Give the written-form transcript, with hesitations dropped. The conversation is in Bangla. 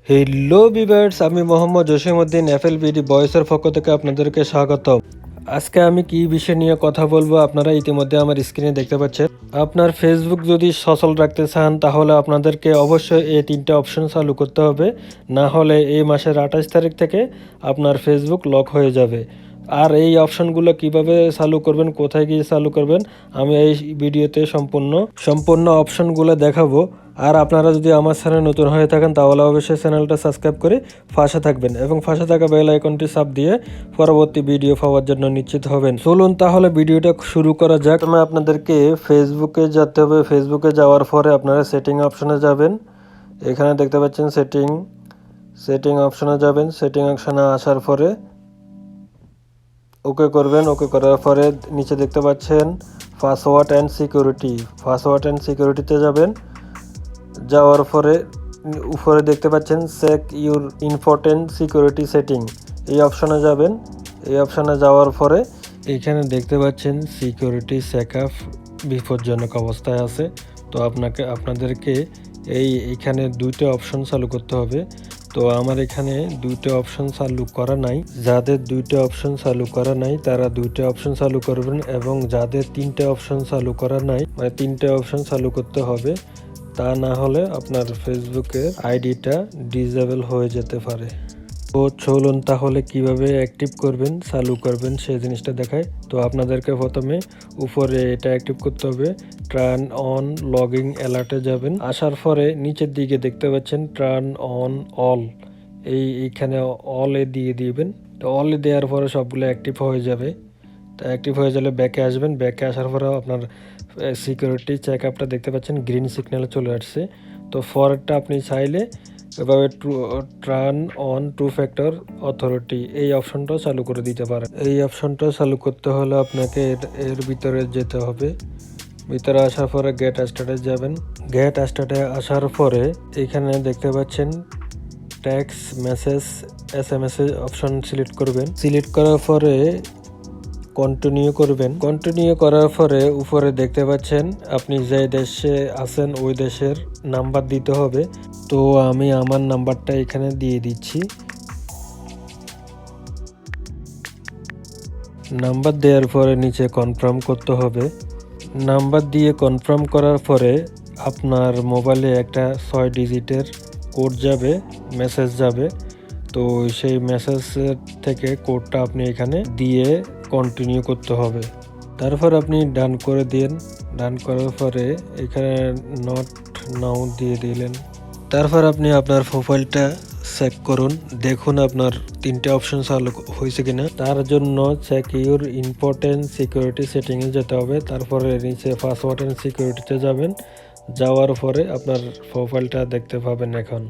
হ্যালো ভিউয়ার্স, আমি মোহাম্মদ জসিমউদ্দিন এফএলবিডি ভয়েসের পক্ষ থেকে আপনাদেরকে স্বাগত। আজকে আমি কি বিষয় নিয়ে কথা বলবো আপনারা ইতিমধ্যে আমার স্ক্রিনে দেখতে পাচ্ছেন। আপনার ফেসবুক যদি সচল রাখতে চান তাহলে আপনাদেরকে অবশ্যই এই তিনটে অপশন চালু করতে হবে, না হলে এই মাসের 28 তারিখ থেকে আপনার ফেসবুক লক হয়ে যাবে। আর এই অপশনগুলো কিভাবে চালু করবেন, কোথায় গিয়ে চালু করবেন, আমি এই ভিডিওতে সম্পূর্ণ অপশনগুলো দেখাবো। আর আপনারা যদি আমার চ্যানেল নতুন হয়ে থাকেন তাহলে অবশ্যই চ্যানেলটা সাবস্ক্রাইব করে পাশে থাকবেন এবং পাশে থাকা বেল আইকনটি চাপ দিয়ে পরবর্তী ভিডিও পাওয়ার জন্য নিশ্চিত হবেন। চলুন তাহলে ভিডিওটা শুরু করা যাক। আমি আপনাদেরকে ফেসবুকে যেতে হবে। ফেসবুকে যাওয়ার পরে আপনারা সেটিং অপশনে যাবেন। এখানে দেখতে পাচ্ছেন সেটিং অপশনে যাবেন। সেটিং অপশনে আসার পরে ওকে করবেন। ওকে করার পরে নিচে দেখতে পাচ্ছেন পাসওয়ার্ড অ্যান্ড সিকিউরিটিতে যাবেন। যাওয়ার পরে উপরে দেখতে পাচ্ছেন check your important security setting, এই অপশনে যাবেন। এই অপশনে যাওয়ার পরে এখানে দেখতে পাচ্ছেন সিকিউরিটি চেকআপ বিপজ্জনক অবস্থায় আছে। তো আপনাদেরকে এইখানে দুইটা অপশন চালু করতে হবে। তো আমার এখানে দুইটা অপশন চালু করা নাই। যাদের দুইটা অপশন চালু করা নাই তারা দুইটা অপশন চালু করবেন, এবং যাদের তিনটা অপশন চালু করা নাই মানে তিনটা অপশন চালু করতে হবে, তা না হলে আপনার ফেসবুকের আইডিটা ডিসেবল হয়ে যেতে পারে। তো চলুন তাহলে কিভাবে অ্যাক্টিভ করবেন, চালু করবেন সেই জিনিসটা দেখায়। তো আপনাদেরকে প্রথমে উপরে এটা অ্যাক্টিভ করতে হবে। ট্রান অন লগিং অ্যালার্টে যাবেন। আসার পরে নিচের দিকে দেখতে পাচ্ছেন ট্রান অন অল, এইখানে অলে দিয়ে দিবেন। তো অলে দেওয়ার পরে সবগুলো অ্যাক্টিভ হয়ে যাবে। তো অ্যাক্টিভ হয়ে গেলে ব্যাকে আসবেন। ব্যাকে আসার পরে আপনার সিকিউরিটি চেকআপটা দেখতে পাচ্ছেন গ্রিন সিগন্যালে চলে আসছে। তো ফরটা আপনি চাইলে এভাবে turn on two factor authority এই অপশনটাও চালু করে দিতে পারেন। এই অপশনটা চালু করতে হলে আপনাকে এর ভিতরে যেতে হবে। ভিতরে আসার পরে গেট স্টার্টে যাবেন। গেট স্টার্টে আসার পরে এখানে দেখতে পাচ্ছেন text message SMS option select করবেন। সিলেক্ট করার পরে কন্টিনিউ করবেন। কন্টিনিউ করার পরে উপরে দেখতে পাচ্ছেন আপনি যে দেশে আছেন ওই দেশের নাম্বার দিতে হবে। তো আমি আমার নাম্বারটা এখানে দিয়ে দিচ্ছি। নাম্বার দেওয়ার পরে নিচে কনফার্ম করতে হবে। নাম্বার দিয়ে কনফার্ম করার পরে আপনার মোবাইলে একটা 6 ডিজিটের কোড যাবে, মেসেজ যাবে। তো সেই মেসেজ থেকে কোডটা আপনি এখানে দিয়ে কন্টিনিউ করতে হবে। তারপর আপনি ডান করে দিন। ডান করার পরে এখানে নট নাও দিয়ে দিলেন। তারপর আপনি আপনার প্রোফাইলটা চেক করুন, দেখুন আপনার তিনটে অপশন চালু হয়েছে কিনা। তার জন্য চেক ইউর ইম্পর্টেন্ট সিকিউরিটি সেটিংয়ে যেতে হবে। তারপরে নিচে পাসওয়ার্ড অ্যান্ড সিকিউরিটিতে যাবেন। যাওয়ার পরে আপনার প্রোফাইলটা দেখতে পাবেন এখন।